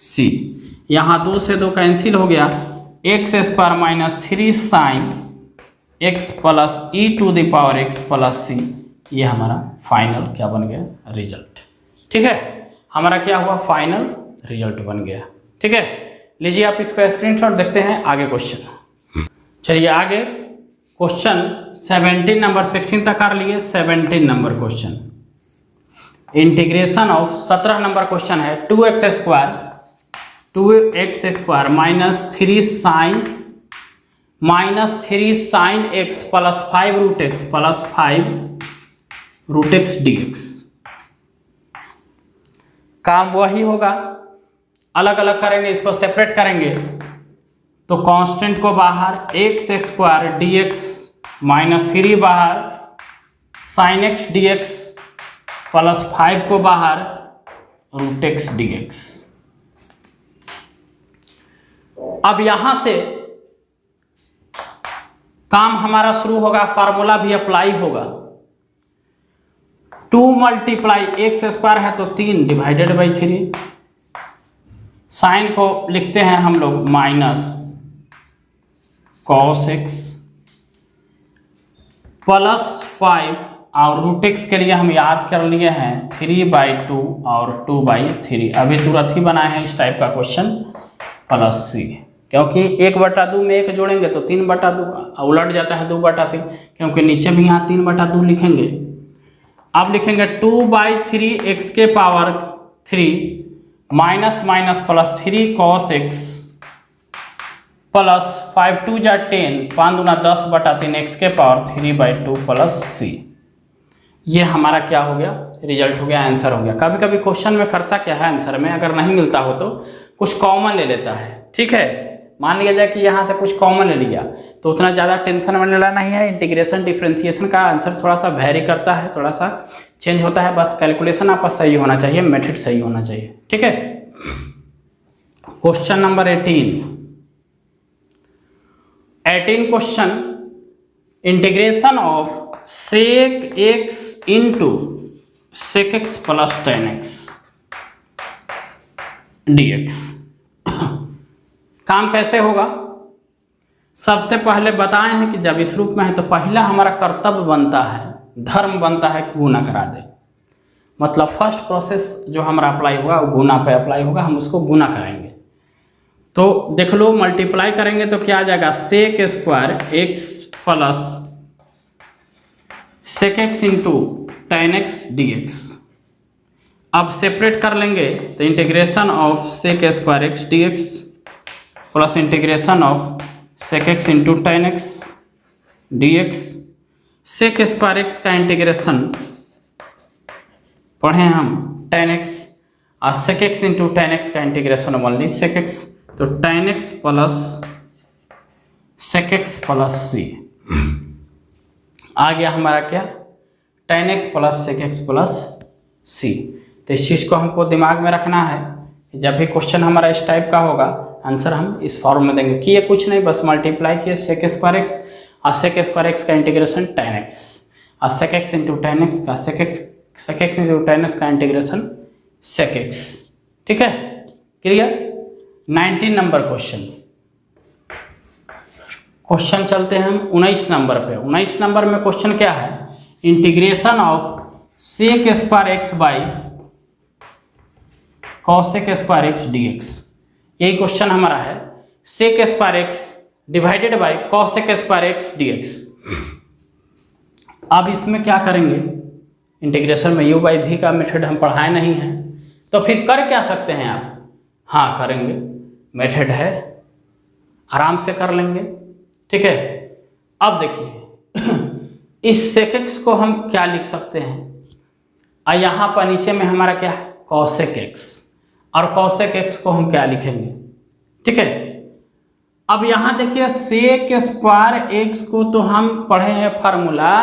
c। यहाँ 2 से 2 कैंसिल हो गया, x² - 3 sin x plus e to the power x plus c। ये हमारा फाइनल क्या बन गया, रिजल्ट। ठीक है, हमारा क्या हुआ, फाइनल रिजल्ट बन गया। ठीक है, लीजिए आप इसका स्क्रीनशॉट देखते हैं। आगे क्वेश्चन, चलिए आगे क्वेश्चन 17 नंबर 16 तक कर लिए। 17 number question integration of 17 number question है 2x² minus 3 sin x plus 5√x plus 5√x dx। काम वही होगा, अलग अलग करेंगे, इसको सेपरेट करेंगे तो कांस्टेंट को बाहर x² dx माइनस 3 बाहर sin x dx प्लस 5 को बाहर √x dx। अब यहां से काम हमारा शुरू होगा, फार्मूला भी अप्लाई होगा। 2 × x² है तो 3 / 3। साइन को लिखते हैं हम लोग माइनस cos x प्लस 5 और √x के लिए हम याद कर लिए हैं 3/2 और 2/3। अभी तुरंत ही बनाए हैं इस टाइप का क्वेश्चन प्लस c, क्योंकि 1/2 में 1 जोड़ेंगे तो 3/2 उलट जाता है 2/3, क्योंकि नीचे भी यहाँ 3/2 लिखेंगे। अब लिखेंगे 2/3 x के power 3 minus minus plus 3 cos x plus 5 2 जा 10 5 दूना 10/3 x के पावर 3/2 प्लस c। ये हमारा क्या हो गया, रिजल्ट हो गया, आंसर हो गया। कभी कभी क्वेश्चन में करता क्या है, आंसर में अगर नहीं मिलता हो तो कुछ कॉमन ले लेता है। ठीक है, मान लिया जाए कि यहाँ से कुछ कॉमन ले लिया तो उतना ज़्यादा टेंशन में लेना नहीं है। इंटीग्रेशन डिफरेंशिएशन का आंसर थोड़ा सा वेरी करता है, थोड़ा सा चेंज होता है, बस कैलकुलेशन आपका सही होना चाहिए, मेथड सही होना चाहिए। ठीक है, question number 18 question integration of sec x into sec x plus tan x dx। काम कैसे होगा, सबसे पहले बताए हैं कि जब इस रूप में है तो पहला हमारा कर्तव्य बनता है, धर्म बनता है कि गुना करा दे। मतलब फर्स्ट प्रोसेस जो हमारा अप्लाई होगा वो गुना पे अप्लाई होगा, हम उसको गुना कराएंगे। तो देख लो, मल्टीप्लाई करेंगे तो क्या आ जाएगा, sec² x plus sec x into tan x dx। अब सेपरेट कर लेंगे तो integration of sec² x dx plus integration of sec x into tan x dx। sec² x का इंटीग्रेशन पढ़े हम tan x और sec x into tan x का इंटीग्रेशन ओनली sec x, तो tan x plus sec x plus c। आ गया हमारा क्या, tan x plus sec x plus c। तो इस चीज़ को हमको दिमाग में रखना है, जब भी क्वेश्चन हमारा इस टाइप का होगा आंसर हम इस फॉर्म में देंगे कि ये कुछ नहीं, बस मल्टीप्लाई किए sec² x और sec² x का इंटीग्रेशन tan x। और sec x into tan x का sec x into tan x का इंटीग्रेशन sec x। ठीक है, क्लियर। 19 नंबर क्वेश्चन चलते हैं हम 19 नंबर पे। 19 नंबर में क्वेश्चन क्या है, integration of sec square x by cosec square x dx। यही क्वेश्चन हमारा है, sec square x divided by cosec square x dx। अब इसमें क्या करेंगे, इंटीग्रेशन में u बाई v का मेथड हम पढ़ाए नहीं हैं, तो फिर कर क्या सकते हैं आप, हाँ करेंगे, मेथड है, आराम से कर लेंगे। ठीक है, अब देखिए इस sec x को हम क्या लिख सकते हैं, और यहाँ पर नीचे में हमारा क्या है cosec x, और cosec x को हम क्या लिखेंगे। ठीक है, अब यहाँ देखिए sec स्क्वायर एक्स को तो हम पढ़े हैं formula,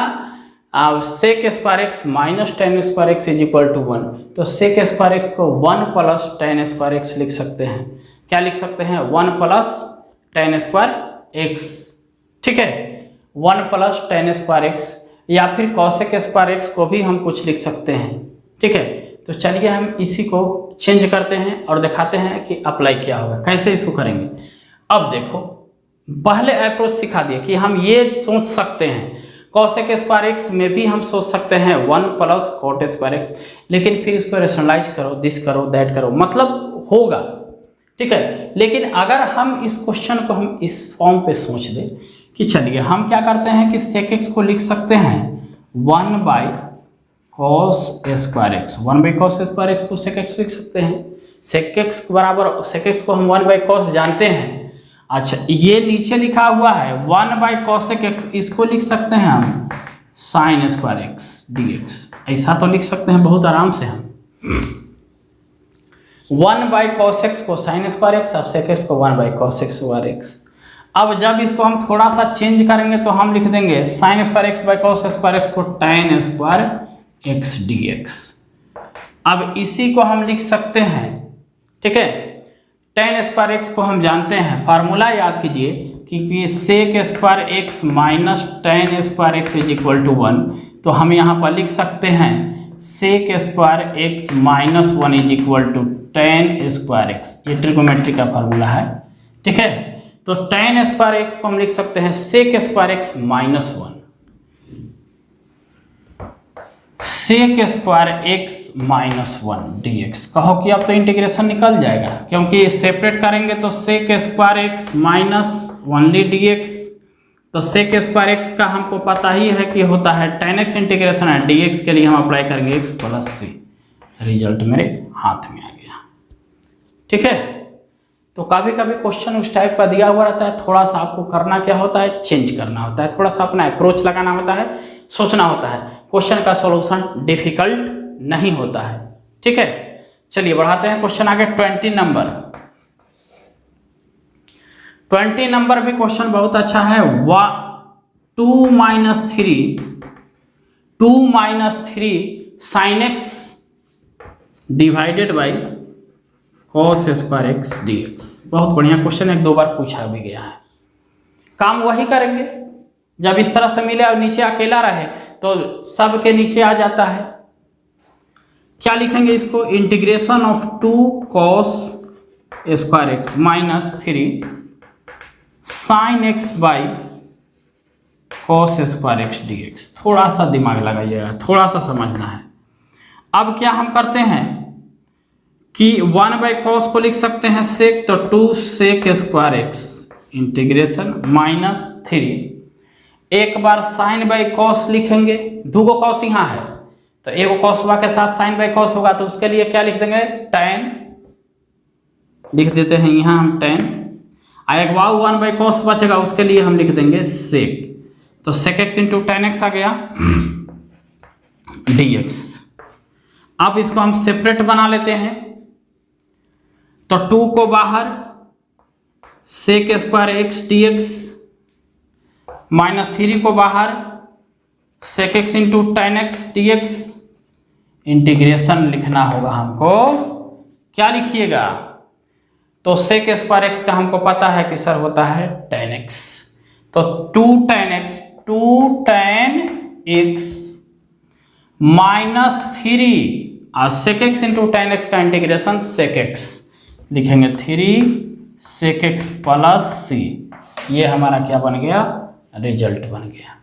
sec square x minus tan square x is equal to 1, तो sec स्क्वायर एक्स को 1 प्लस टेन स्क्वायर एक्स लिख सकते हैं। क्या लिख सकते हैं, 1 प्लस टेन स्क्वायर एक्स। ठीक है, 1 प्लस टेन स्क्वायर एक्स, या फिर cosec स्क्वायर एक्स को भी हम कुछ लिख सकते हैं। ठीक है, तो चलिए हम इसी को चेंज करते हैं और दिखाते हैं कि अप्लाई क्या होगा, कैसे इसको करेंगे। अब देखो, पहले अप्रोच सिखा दिए कि हम ये सोच सकते हैं, cosec स्क्वायर एक्स में भी हम सोच सकते हैं 1 प्लस cot स्क्वायर एक्स, लेकिन फिर इसको रेशनलाइज करो, दिस करो, दैट करो, मतलब होगा। ठीक है, लेकिन अगर हम इस क्वेश्चन को हम इस फॉर्म पे सोच दें कि चलिए हम क्या करते हैं कि sec x को लिख सकते हैं 1 by cos square x, 1 by cos square x को sec x लिख सकते हैं। sec x बराबर, sec x को हम 1 बाई cos जानते हैं। अच्छा, ये नीचे लिखा हुआ है 1 बाई cosec x, इसको लिख सकते हैं हम sin स्क्वायर एक्स dx, ऐसा तो लिख सकते हैं बहुत आराम से हम। 1 बाई cos x को sin स्क्वायर एक्स और sec x को 1 बाई cos स्क्वायर एक्स। अब जब इसको हम थोड़ा सा चेंज करेंगे तो हम लिख देंगे sin square x by cos square x को tan स्क्वायर एक्स dx। अब इसी को हम लिख सकते हैं, ठीक है, tan स्क्वायर एक्स को हम जानते हैं, फार्मूला याद कीजिए कि sec square x minus tan square x is equal to 1, तो हम यहाँ पर लिख सकते हैं sec square x minus 1 is equal to tan square x, ये ट्रिगोमेट्री का फार्मूला है। ठीक है, तो tan स्क्वायर एक्स को हम लिख सकते हैं sec square x minus 1, sec square x minus 1 dx। कहो कि अब तो इंटीग्रेशन निकल जाएगा, क्योंकि सेपरेट करेंगे तो sec square x minus only dx, तो sec स्क्वायर एक्स का हमको पता ही है कि होता है tan x इंटीग्रेशन है, dx के लिए हम अप्लाई करेंगे x प्लस c, रिजल्ट मेरे हाथ में आ गया। ठीक है, तो कभी कभी क्वेश्चन उस टाइप का दिया हुआ रहता है, थोड़ा सा आपको करना क्या होता है, चेंज करना होता है, थोड़ा सा अपना अप्रोच लगाना होता है, सोचना होता है, क्वेश्चन का सॉल्यूशन डिफिकल्ट नहीं होता है। ठीक है, चलिए बढ़ाते हैं क्वेश्चन आगे। 20 नंबर, 20 नंबर भी क्वेश्चन बहुत अच्छा है। 2 minus 3 sine x divided by cos square x dx। बहुत बढ़िया क्वेश्चन, 1-2 बार पूछा भी गया है। काम वही करेंगे, जब इस तरह से मिले और नीचे अकेला रहे तो सब के नीचे आ जाता है। क्या लिखेंगे इसको, integration of 2 cos square x minus 3 sign X by cos square x dx। थोड़ा सा दिमाग लगाइएगा, थोड़ा सा समझना है। अब क्या हम करते हैं कि 1 बाई कॉस को लिख सकते हैं सेक, तो 2 sec square x integration minus 3, एक बार साइन बाई कॉस लिखेंगे, 2 को कॉस यहाँ है तो एक कॉसवा के साथ साइन बाई कॉस होगा, तो उसके लिए क्या लिख देंगे, tan लिख देते हैं यहाँ हम tan, एक बार 1 बाई कॉस बचेगा, उसके लिए हम लिख देंगे सेक, तो sec x into tan X आ गया dx। अब इसको हम सेपरेट बना लेते हैं, तो 2 को बाहर, sec square x dx minus 3 को बाहर, sec x into tan x dx। Integration लिखना होगा हमको, क्या लिखिएगा, तो सेक स्क्वायर एक्स का हमको पता है कि सर होता है tan x, तो 2 tan x, 2 tan x minus 3 और sec x into tan x का इंटीग्रेशन सेक एक्स लिखेंगे 3 सेक एक्स प्लस सी। ये हमारा क्या बन गया, रिजल्ट बन गया।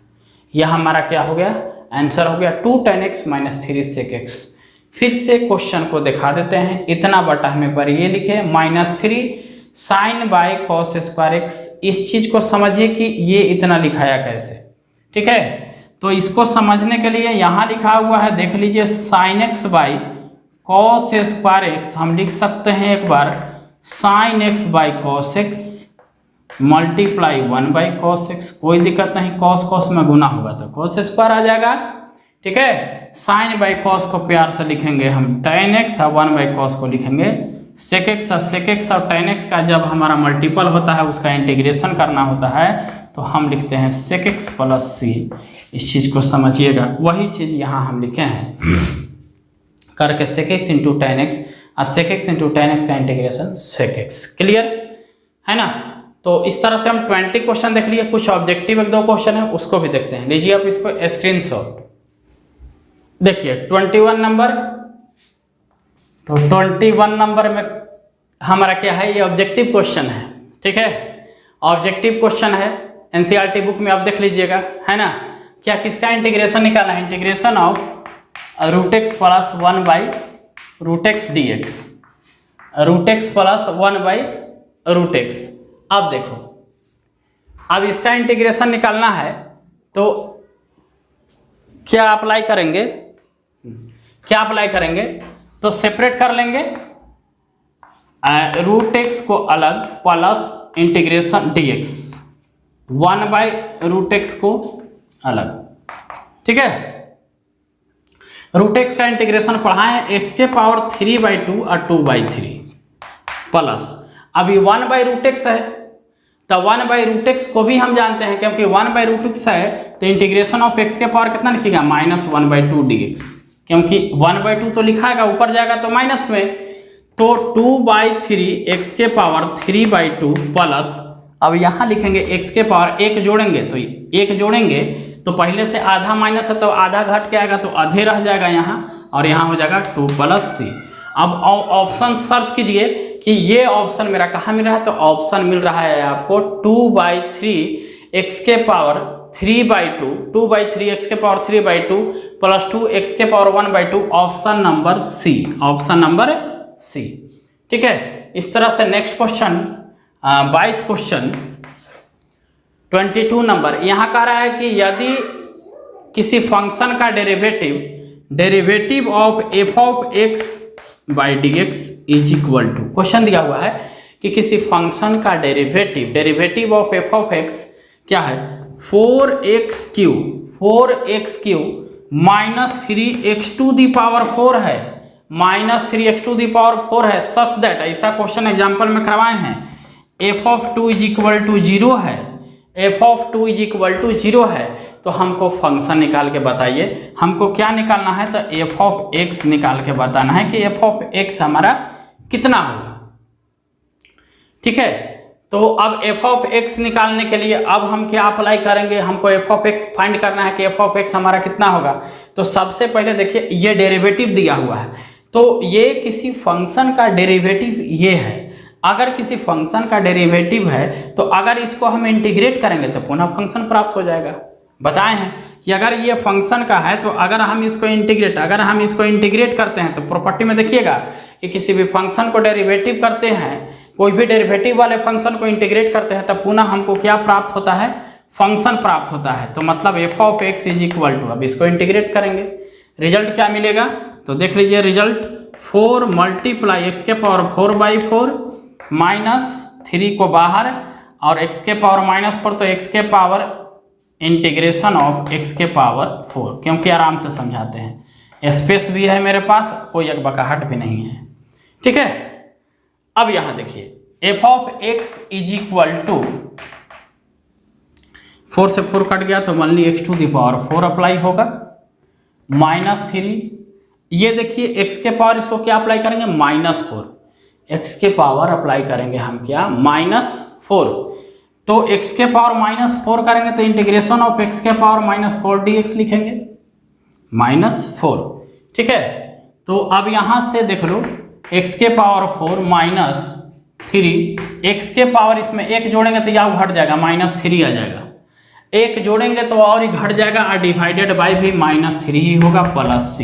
यह हमारा क्या हो गया, आंसर हो गया 2 tan x माइनस 3 सेक एक्स। फिर से क्वेश्चन को दिखा देते हैं। इतना बटा हमें पर ये लिखे -3 sine by cos square x. इस चीज को समझिए कि ये इतना लिखाया कैसे, ठीक है। तो इसको समझने के लिए यहाँ लिखा हुआ है, देख लीजिए, sine X by cos square X. हम लिख सकते हैं एक बार sine X by cos X multiply 1 by cos X. कोई दिक्कत नहीं, कॉस कॉस में गुना होगा तो कॉस स्क्वायर आ जाएगा, ठीक है। साइन बाई कॉस को प्यार से लिखेंगे हम टेन एक्स और 1 बाई कॉस को लिखेंगे सेक एक्स। और सेक एक्स और टेन एक्स का जब हमारा मल्टीपल होता है उसका इंटीग्रेशन करना होता है तो हम लिखते हैं सेक एक्स प्लस सी। इस चीज़ को समझिएगा, वही चीज़ यहाँ हम लिखे हैं करके sec x into tan X और sec x into tan x का इंटीग्रेशन सेक एक्स। क्लियर है ना। तो इस तरह से हम 20 क्वेश्चन देख लिए। कुछ ऑब्जेक्टिव 1-2 क्वेश्चन है उसको भी देखते हैं। लीजिए आप इसको स्क्रीनशॉट देखिए। 21 नंबर, तो 21 नंबर में हमारा क्या है, ये ऑब्जेक्टिव क्वेश्चन है, ठीक है। ऑब्जेक्टिव क्वेश्चन है, एनसीईआरटी बुक में आप देख लीजिएगा, है ना। क्या किसका इंटीग्रेशन निकालना है, integration of root x plus 1 by root x d x, root x plus 1 by root x. अब देखो, अब इसका इंटीग्रेशन निकालना है तो क्या अप्लाई करेंगे, क्या अप्लाई करेंगे, तो सेपरेट कर लेंगे रूट एक्स को अलग plus integration d x 1 by root x को अलग, ठीक है। रूट एक्स का इंटीग्रेशन पढ़ाएं एक्स के पावर 3/2 और 2/3 प्लस अभी 1 बाई रूट एक्स है तो 1 बाई रूट एक्स को भी हम जानते हैं, क्योंकि 1 बाई रूट एक्स है तो इंटीग्रेशन ऑफ एक्स के पावर कितना लिखिएगा -1/2 dx, क्योंकि 1/2 तो लिखाएगा ऊपर जाएगा तो माइनस में, तो 2/3 एक्स के पावर 3/2 प्लस अब यहाँ लिखेंगे एक्स के पावर 1 जोड़ेंगे तो 1 जोड़ेंगे तो पहले से आधा माइनस है तो आधा घट के आएगा तो आधे रह जाएगा यहाँ, और यहाँ हो जाएगा 2 + c। अब ऑप्शन सर्च कीजिए कि ये ऑप्शन मेरा कहाँ मिल रहा है, तो ऑप्शन मिल रहा है आपको 2/3 एक्स के पावर 3/2, 2/3 एक्स के पावर 3/2 प्लस 2 एक्स के power 1/2, option number c, option number c, ठीक है। इस तरह से नेक्स्ट क्वेश्चन 22 क्वेश्चन 22 नंबर यहाँ कह रहा है कि यदि किसी फंक्शन का derivative of f of x by d x is equal to, question दिया हुआ है कि किसी फंक्शन का derivative of f of x क्या है 4x³ माइनस 3x⁴ है, माइनस 3x⁴ है, सच दैट, ऐसा क्वेश्चन एग्जाम्पल में करवाए हैं, f of 2 is equal to 0 है, f of 2 is equal to 0 है, तो हमको फंक्शन निकाल के बताइए। हमको क्या निकालना है, तो एफ ऑफ एक्स निकाल के बताना है कि एफ ऑफ एक्स हमारा कितना होगा, ठीक है। तो अब एफ ऑफ एक्स निकालने के लिए अब हम क्या अप्लाई करेंगे, हमको एफ ऑफ एक्स फाइंड करना है कि एफ ऑफ एक्स हमारा कितना होगा। तो सबसे पहले देखिए ये डेरिवेटिव दिया हुआ है, तो ये किसी फंक्शन का डेरिवेटिव ये है। अगर किसी फंक्शन का डेरिवेटिव है तो अगर इसको हम इंटीग्रेट करेंगे तो पुनः फंक्शन प्राप्त हो जाएगा। बताए हैं कि अगर ये फंक्शन का है तो अगर हम इसको इंटीग्रेट करते हैं तो प्रॉपर्टी में देखिएगा कि किसी भी फंक्शन को डेरिवेटिव करते हैं, कोई भी डेरिवेटिव वाले फंक्शन को इंटीग्रेट करते हैं तब पुनः हमको क्या प्राप्त होता है, फंक्शन प्राप्त होता है। तो मतलब f of x is equal to, अब इसको इंटीग्रेट करेंगे रिजल्ट क्या मिलेगा, तो देख लीजिए रिजल्ट 4 × एक्स के पावर 4/4 माइनस 3 को बाहर और एक्स के पावर -4, तो एक्स के पावर इंटीग्रेशन ऑफ एक्स के पावर 4, क्योंकि आराम से समझाते हैं, स्पेस भी है मेरे पास, कोई अकबकाहट भी नहीं है, ठीक है। अब यहाँ देखिए f of x is equal to 4 से 4 कट गया तो मान ली x⁴ अप्लाई होगा -3, ये देखिए एक्स के पावर इसको क्या अप्लाई करेंगे -4, एक्स के पावर अप्लाई करेंगे हम क्या -4, तो x के पावर -4 करेंगे तो इंटीग्रेशन ऑफ x के पावर -4 dx लिखेंगे, -4। ठीक है, तो अब यहाँ से देख लो x के पावर 4 -3, x के पावर इसमें 1 जोड़ेंगे तो यह घट जाएगा, -3 आ जाएगा। 1 जोड़ेंगे तो और ही घट जाएगा, और डिवाइडेड बाई भी -3 ही होगा, प्लस c,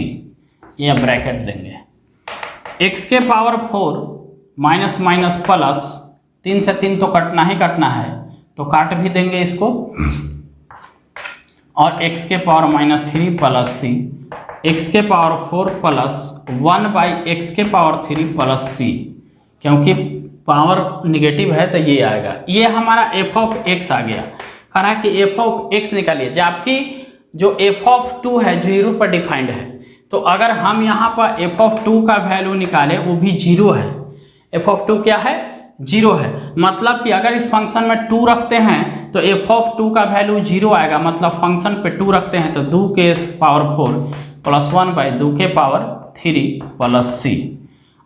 ये ब्रैकेट देंगे। x के पावर 4 माइनस माइनस प्लस, 3 से 3 तो कटना ही कटना है, तो काट भी देंगे इसको, और x के पावर -3 प्लस c, x के पावर 4 प्लस 1/x के पावर 3 प्लस c, क्योंकि पावर निगेटिव है तो ये आएगा। ये हमारा f ऑफ x आ गया। कह रहा है कि f ऑफ x निकालिए, जबकि जो f ऑफ 2 है 0 पर डिफाइंड है, तो अगर हम यहाँ पर f ऑफ 2 का वैल्यू निकालें वो भी 0 है। f ऑफ 2 क्या है? 0 है। मतलब कि अगर इस फंक्शन में 2 रखते हैं तो f ऑफ 2 का वैल्यू 0 आएगा, मतलब फंक्शन पे 2 रखते हैं तो 2 के पावर 4 प्लस 1/2 के पावर 3 प्लस c,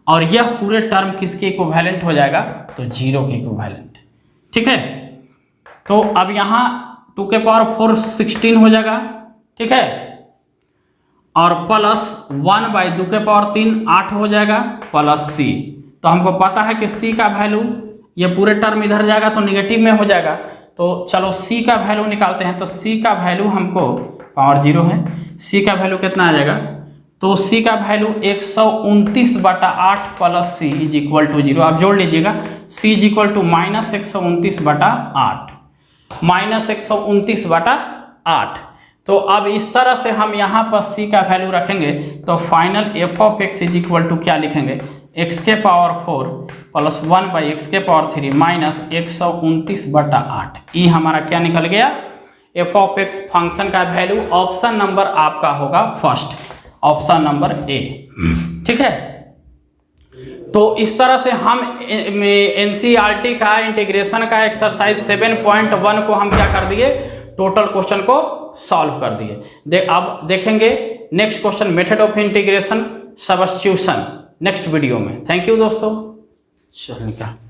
और यह पूरे टर्म किसके इक्विवेलेंट हो जाएगा? तो 0 के इक्विवेलेंट। ठीक है, तो अब यहाँ 2 के पावर 4 16 हो जाएगा। ठीक है, और प्लस 1/2 के पावर 3 8 हो जाएगा, प्लस c। तो हमको पता है कि c का वैल्यू, ये पूरे टर्म इधर जाएगा तो निगेटिव में हो जाएगा, तो चलो c का वैल्यू निकालते हैं। तो c का वैल्यू हमको पावर 0 है, c का वैल्यू कितना आ जाएगा? तो c का value 129/8 plus c is equal to 0। आप जोड़ लीजिएगा, c इज इक्वल टू -129/8, -129/8। तो अब इस तरह से हम यहाँ पर c का वैल्यू रखेंगे, तो final f of x is equal to क्या लिखेंगे? x के पावर 4 प्लस 1/x के पावर 3 माइनस 129/8। ये हमारा क्या निकल गया? f ऑफ x फंक्शन का वैल्यू। ऑप्शन नंबर आपका होगा फर्स्ट, ऑप्शन नंबर ए। ठीक है, तो इस तरह से हम NCERT का इंटीग्रेशन का एक्सरसाइज 7.1 को हम क्या कर दिए? टोटल क्वेश्चन को सॉल्व कर दिए। अब देखेंगे next question, method of integration substitution, next video में। थैंक यू दोस्तों। चलिए।